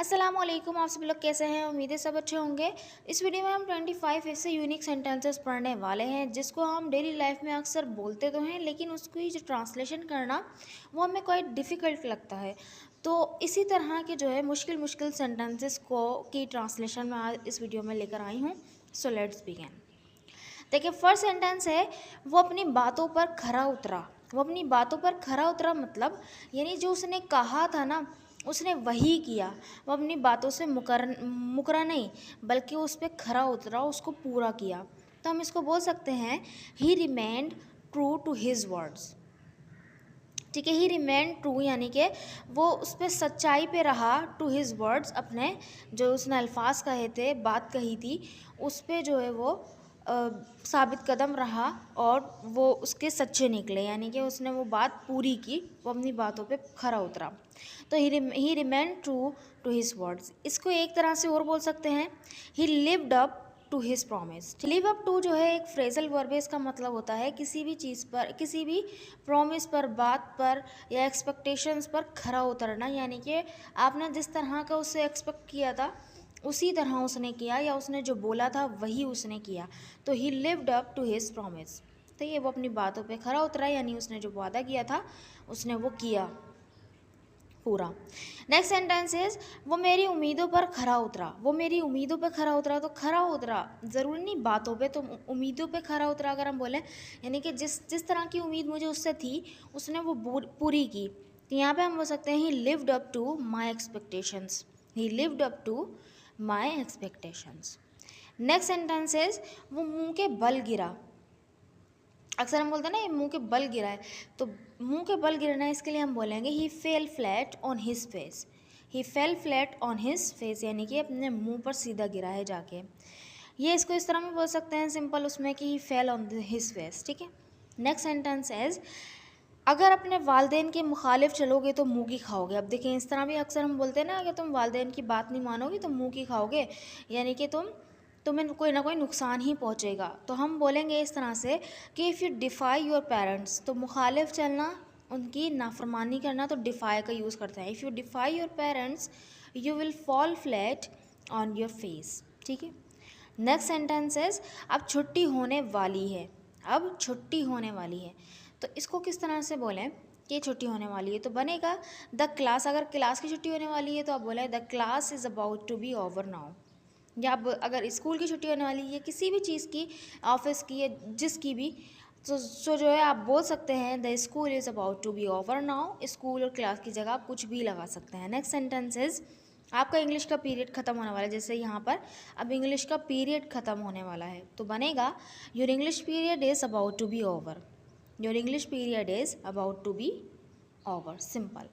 अस्सलामुअलैकुम। आप सभी लोग कैसे हैं? उम्मीद है सब अच्छे होंगे। इस वीडियो में हम 25 ऐसे यूनिक सेंटेंसेस पढ़ने वाले हैं जिसको हम डेली लाइफ में अक्सर बोलते तो हैं, लेकिन उसकी जो ट्रांसलेशन करना वो हमें क्वाइट डिफ़िकल्ट लगता है। तो इसी तरह के जो है मुश्किल मुश्किल सेंटेंसेस को की ट्रांसलेशन मैं आज इस वीडियो में लेकर आई हूँ। So let's begin. देखिए, फर्स्ट सेंटेंस है, वो अपनी बातों पर खरा उतरा। वो अपनी बातों पर खरा उतरा मतलब यानी जो उसने कहा था ना, उसने वही किया। वो अपनी बातों से मुकरा नहीं, बल्कि उस पर खरा उतरा, उसको पूरा किया। तो हम इसको बोल सकते हैं, he remained true to his words. ठीक है, ही रिमेन ट्रू यानी कि वो उस पर सच्चाई पे रहा, टू हिज वर्ड्स, अपने जो उसने अल्फाज कहे थे, बात कही थी, उस पर जो है वो साबित कदम रहा और वो उसके सच्चे निकले, यानी कि उसने वो बात पूरी की, वो अपनी बातों पे खरा उतरा। तो he remain true to his words. इसको एक तरह से और बोल सकते हैं, he lived up to his promise. Live up to जो है एक फ्रेजल वर्ब है। इसका मतलब होता है किसी भी चीज़ पर, किसी भी प्रॉमिस पर, बात पर या एक्सपेक्टेशंस पर खरा उतरना, यानी कि आपने जिस तरह का उससे एक्सपेक्ट किया था उसी तरह उसने किया, या उसने जो बोला था वही उसने किया। तो he lived up to his promise. तो ये वो अपनी बातों पे खरा उतरा, यानी उसने जो वादा किया था उसने वो किया पूरा। नेक्स्ट सेंटेंस इज, वो मेरी उम्मीदों पर खरा उतरा। वो मेरी उम्मीदों पर खरा उतरा, तो खरा उतरा ज़रूरी नहीं बातों पे, तो उम्मीदों पे खरा उतरा अगर हम बोलें, यानी कि जिस जिस तरह की उम्मीद मुझे उससे थी उसने वो पूरी की। तो यहाँ पे हम बोल सकते हैं, he lived up to my expectations. He lived up to my expectations. Next sentence is, वो मुंह के बल गिरा। अक्सर हम बोलते हैं ना, ये मुंह के बल गिरा है, तो मुंह के बल गिरना, इसके लिए हम बोलेंगे, he fell flat on his face. He fell flat on his face, यानी कि अपने मुंह पर सीधा गिरा है जाके। ये इसको इस तरह में बोल सकते हैं सिंपल उसमें, कि ही फेल ऑन हिज फेस। ठीक है। नेक्स्ट सेंटेंस एज, अगर अपने वालदेन के मुखालिफ चलोगे तो मुँह की खाओगे। अब देखिए, इस तरह भी अक्सर हम बोलते हैं ना, अगर तुम वालदेन की बात नहीं मानोगे तो मुँह की खाओगे, यानी कि तुम्हें कोई ना कोई नुकसान ही पहुंचेगा। तो हम बोलेंगे इस तरह से कि if you defy your parents, तो मुखालिफ चलना, उनकी नाफरमानी करना, तो डिफ़ाई का यूज़ करते हैं। If you defy your parents you will fall flat on your face. ठीक है। नेक्स्ट सेंटेंस इज, अब छुट्टी होने वाली है। अब छुट्टी होने वाली है, तो इसको किस तरह से बोलें कि छुट्टी होने वाली है? तो बनेगा, द क्लास। अगर क्लास की छुट्टी होने वाली है तो आप बोले, the class is about to be over now. या अब अगर स्कूल की छुट्टी होने वाली है, किसी भी चीज़ की, ऑफिस की या जिसकी भी, तो जो है आप बोल सकते हैं, the school is about to be over now. School और क्लास की जगह आप कुछ भी लगा सकते हैं। नेक्स्ट सेंटेंस इज, आपका इंग्लिश का पीरियड ख़त्म होने वाला है। जैसे यहाँ पर अब इंग्लिश का पीरियड ख़त्म होने वाला है, तो बनेगा, your English period is about to be over. Your English period is about to be over. Simple.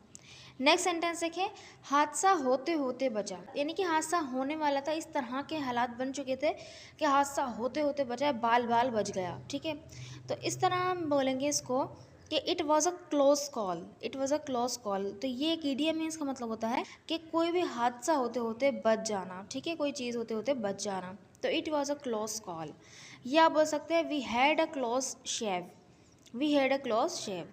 Next sentence देखें, हादसा होते होते बचा। यानी कि हादसा होने वाला था, इस तरह के हालात बन चुके थे कि हादसा होते होते बचा, बाल बाल बच गया। ठीक है। तो इस तरह हम बोलेंगे इसको कि it was a close call. It was a close call. तो ये एक ईडियम में इसका मतलब होता है कि कोई भी हादसा होते होते बच जाना। ठीक है, कोई चीज़ होते होते बच जाना। तो it was a close call. या बोल सकते हैं, we had a close shave. We had a close shave.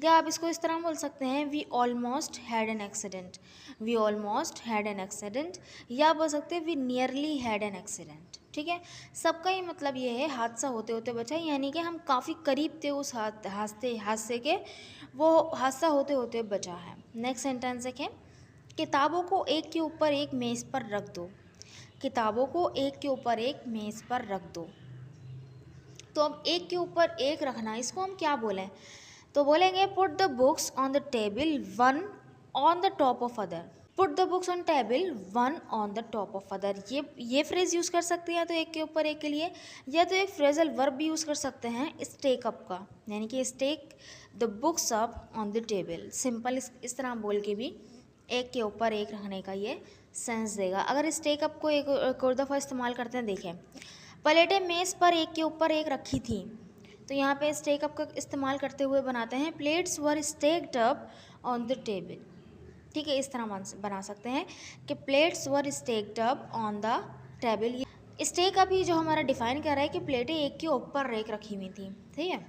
या आप इसको इस तरह बोल सकते हैं, we almost had an accident. We almost had an accident. या बोल सकते हैं, we nearly had an accident. ठीक है। सबका ही मतलब ये है, हादसा होते होते बचा, यानी कि हम काफ़ी करीब थे उस हादसे के, वो हादसा होते होते बचा है। नेक्स्ट सेंटेंस देखें, किताबों को एक के ऊपर एक मेज़ पर रख दो। किताबों को एक के ऊपर एक मेज़ पर रख दो। तो अब एक के ऊपर एक रखना, इसको हम क्या बोलें? तो बोलेंगे, put the books on the table one on the top of other. Put the books on table one on the top of other. ये फ्रेज यूज़ कर सकते हैं तो एक के ऊपर एक के लिए, या तो एक फ्रेजल वर्ब भी यूज़ कर सकते हैं, स्टेक अप का, यानी कि stack the books up on the table. Simple इस तरह बोल के भी एक के ऊपर एक रखने का ये सेंस देगा। अगर स्टेक अप को एक और दफ़ा इस्तेमाल करते हैं, देखें, प्लेटें मेज़ पर एक के ऊपर एक रखी थी, तो यहाँ पे स्टेक अप का इस्तेमाल करते हुए बनाते हैं, plates were stacked up on the table. ठीक है, इस तरह बना सकते हैं कि plates were stacked up on the table. Stack up ही जो हमारा डिफाइन कर रहा है कि प्लेटें एक के ऊपर एक रखी हुई थी। ठीक है।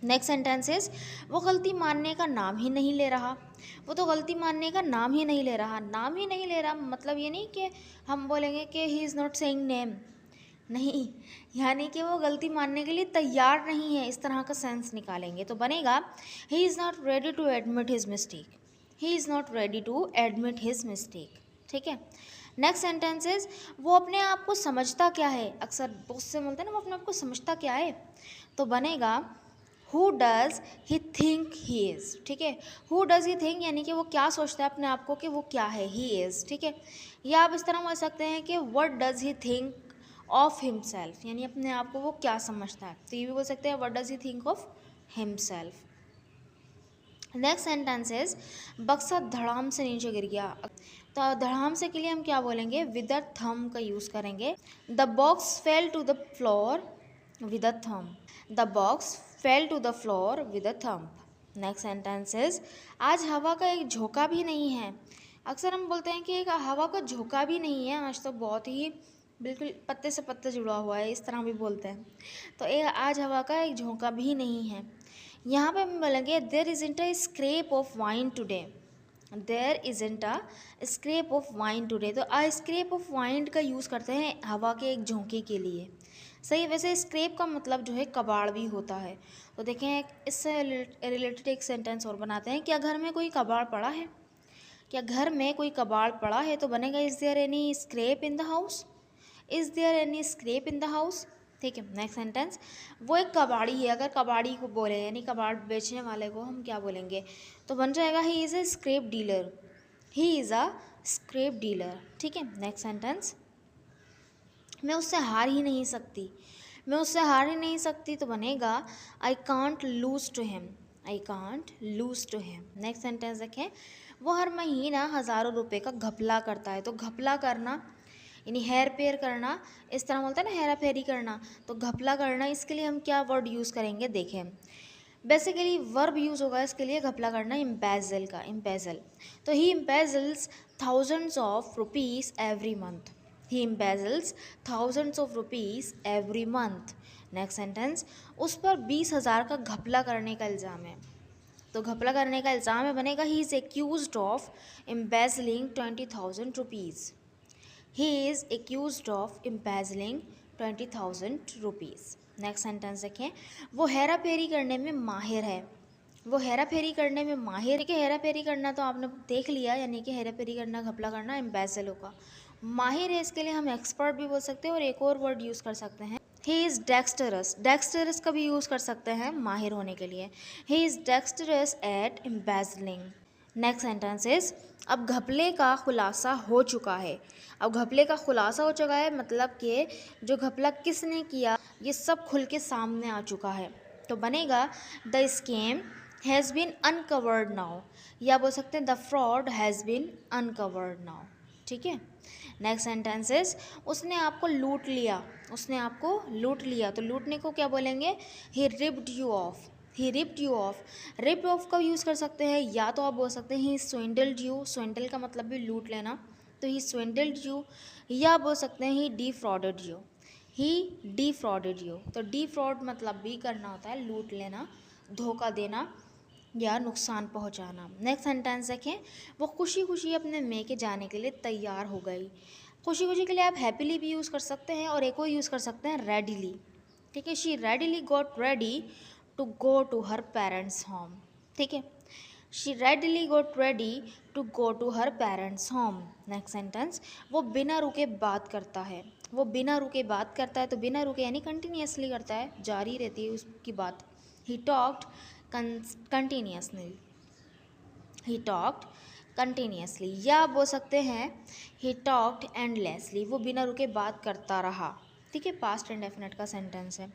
नेक्स्ट सेंटेंस इज वो गलती मानने का नाम ही नहीं ले रहा। वो तो गलती मानने का नाम ही नहीं ले रहा। नाम ही नहीं ले रहा मतलब ये नहीं कि हम बोलेंगे कि ही इज़ नॉट सेइंग नेम, नहीं, यानी कि वो गलती मानने के लिए तैयार नहीं है, इस तरह का सेंस निकालेंगे तो बनेगा he is not ready to admit his mistake. He is not ready to admit his mistake. ठीक है। नेक्स्ट सेंटेंस इज वो अपने आप को समझता क्या है। अक्सर बहुत से बोलते हैं ना वो अपने आप को समझता क्या है, तो बनेगा who does he think he is. ठीक है। हु डज़ ही थिंक यानी कि वो क्या सोचता है अपने आप को कि वो क्या है, ही इज़। ठीक है। या आप इस तरह बोल सकते हैं कि what does he think of himself, यानी अपने आप को वो क्या समझता है, तो ये भी बोल सकते हैं what does he think of himself. Next sentence is बक्सा धड़ाम से नीचे गिर गया। तो धड़ाम से के लिए हम क्या बोलेंगे, विद अ थंब का यूज़ करेंगे। The box fell to the floor with a thumb. The box fell to the floor with a thumb. Next sentence is आज हवा का एक झोंका भी नहीं है। अक्सर हम बोलते हैं कि एक हवा का झोंका भी नहीं है, आज तो बहुत ही बिल्कुल पत्ते से पत्ते जुड़ा हुआ है, इस तरह भी बोलते हैं। तो ये आज हवा का एक झोंका भी नहीं है। यहाँ पे हम बोलेंगे there isn't a scrap of wine today. There isn't a scrap of wine today, तो आ स्क्रैप ऑफ वाइन का यूज़ करते हैं हवा के एक झोंके के लिए। सही है। वैसे स्क्रैप का मतलब जो है कबाड़ भी होता है। तो देखें इससे रिलेटेड एक सेंटेंस और बनाते हैं, क्या घर में कोई कबाड़ पड़ा है। क्या घर में कोई कबाड़ पड़ा है, तो बनेगा is there any scrap in the house. Is there any scrap in the house. ठीक है। नेक्स्ट सेंटेंस वो एक कबाड़ी है। अगर कबाड़ी को बोले यानी कबाड़ बेचने वाले को हम क्या बोलेंगे, तो बन जाएगा he is a scrap dealer. He is a scrap dealer. ठीक है। नेक्स्ट सेंटेंस मैं उससे हार ही नहीं सकती। मैं उससे हार ही नहीं सकती, तो बनेगा I can't lose to him. I can't lose to him. Next sentence देखें वो हर महीना हज़ारों रुपए का घपला करता है। तो घपला करना यानी हेर पेर करना, इस तरह बोलते हैं ना हेरा फेरी करना, तो घपला करना इसके लिए हम क्या वर्ड यूज़ करेंगे, देखें बेसिकली वर्ब यूज़ होगा इसके लिए घपला करना इम्पेजल का, इम्पेजल। तो he embezzles thousands of rupees every month. He embezzles thousands of rupees every month. Next sentence उस पर 20,000 का घपला करने का इल्ज़ाम है। तो घपला करने का इल्ज़ाम है, बनेगा he is accused of embezzling 20,000 rupees. He is accused of embezzling 20,000 rupees. Next sentence देखें वो हेरा फेरी करने में माहिर है। वो हेरा फेरी करने में माहिर है कि हेरा फेरी करना तो आपने देख लिया, यानी कि हेरा फेरी करना घपला करना एम्बेजल होगा। माहिर है इसके लिए हम एक्सपर्ट भी बोल सकते हैं, और एक और वर्ड यूज़ कर सकते हैं ही इज़ डेक्स्टरस। डेक्स्टरस का भी यूज़ कर सकते हैं माहिर होने के लिए। He is dexterous at embezzling. Next sentence is अब घपले का खुलासा हो चुका है। अब घपले का खुलासा हो चुका है मतलब कि जो घपला किसने किया ये सब खुल के सामने आ चुका है। तो बनेगा the scam has been uncovered now, या बोल सकते हैं the fraud has been uncovered now. ठीक है। नेक्स्ट सेंटेंस इज उसने आपको लूट लिया। उसने आपको लूट लिया, तो लूटने को क्या बोलेंगे, he ripped you off. He ripped you off. Ripped off का यूज़ कर सकते हैं, या तो आप बोल सकते हैं ही स्विंडल्ड यू। स्विंडल का मतलब भी लूट लेना, तो ही स्विंडल्ड यू। या बोल सकते हैं he defrauded you. He defrauded you. तो डिफ्रॉड मतलब भी करना होता है लूट लेना, धोखा देना या नुकसान पहुंचाना। नेक्स्ट सेंटेंस देखें वो खुशी खुशी अपने मेके जाने के लिए तैयार हो गई। खुशी खुशी के लिए आप हैप्पीली भी यूज़ कर सकते हैं, और एक और यूज़ कर सकते हैं रेडीली। ठीक है। She readily got ready to go to her parents home. ठीक है। She readily got ready to go to her parents home. Next sentence वो बिना रुके बात करता है। वो बिना रुके बात करता है, तो बिना रुके यानी कंटिन्यूसली करता है, जारी रहती है उसकी बात। He talked continuously. He talked continuously. या बोल सकते हैं ही टॉक्ड एंडलेसली। वो बिना रुके बात करता रहा। ठीक है। पास्ट इंडेफिनिट का सेंटेंस है।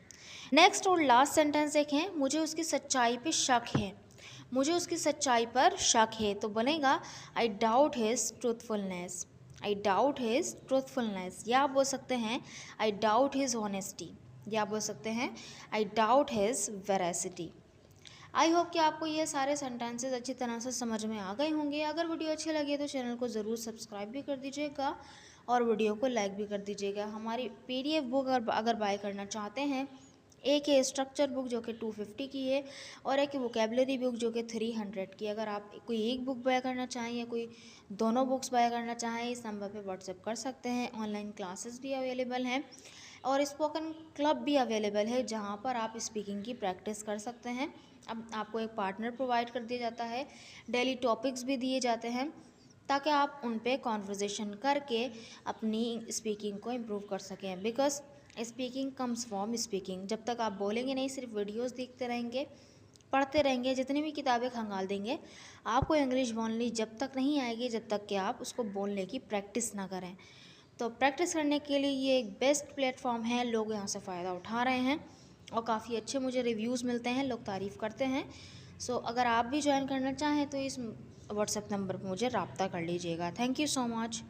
नेक्स्ट और लास्ट सेंटेंस देखें मुझे उसकी सच्चाई पे शक है। मुझे उसकी सच्चाई पर शक है, तो बनेगा I doubt his truthfulness. I doubt his truthfulness. या आप बोल सकते हैं आई डाउट हिज ऑनेस्टी। या आप बोल सकते हैं I doubt his veracity. I hope कि आपको ये सारे सेंटेंसेस अच्छी तरह से समझ में आ गए होंगे। अगर वीडियो अच्छी लगी तो चैनल को ज़रूर सब्सक्राइब भी कर दीजिएगा, और वीडियो को लाइक भी कर दीजिएगा। हमारी PDF बुक अगर बाय करना चाहते हैं एक है स्ट्रक्चर बुक जो कि 250 की है, और एक वोकेबलरी बुक जो कि 300 की। अगर आप कोई एक बुक बाय करना चाहें या कोई दोनों बुक्स बाय करना चाहें, इस नंबर पे व्हाट्सएप कर सकते हैं। ऑनलाइन क्लासेस भी अवेलेबल हैं और स्पोकन क्लब भी अवेलेबल है, जहाँ पर आप स्पीकिंग की प्रैक्टिस कर सकते हैं। अब आपको एक पार्टनर प्रोवाइड कर दिया जाता है, डेली टॉपिक्स भी दिए जाते हैं ताकि आप उन पे कॉन्वर्जेसन करके अपनी स्पीकिंग को इम्प्रूव कर सकें। Because speaking comes from speaking. जब तक आप बोलेंगे नहीं, सिर्फ वीडियोस देखते रहेंगे, पढ़ते रहेंगे, जितनी भी किताबें खंगाल देंगे, आपको इंग्लिश बोलनी जब तक नहीं आएगी जब तक कि आप उसको बोलने की प्रैक्टिस ना करें। तो प्रैक्टिस करने के लिए ये एक बेस्ट प्लेटफॉर्म है, लोग यहाँ से फ़ायदा उठा रहे हैं और काफ़ी अच्छे मुझे रिव्यूज़ मिलते हैं, लोग तारीफ़ करते हैं। सो अगर आप भी ज्वाइन करना चाहें तो इस व्हाट्सएप नंबर पर मुझे रब्ता कर लीजिएगा। Thank you so much.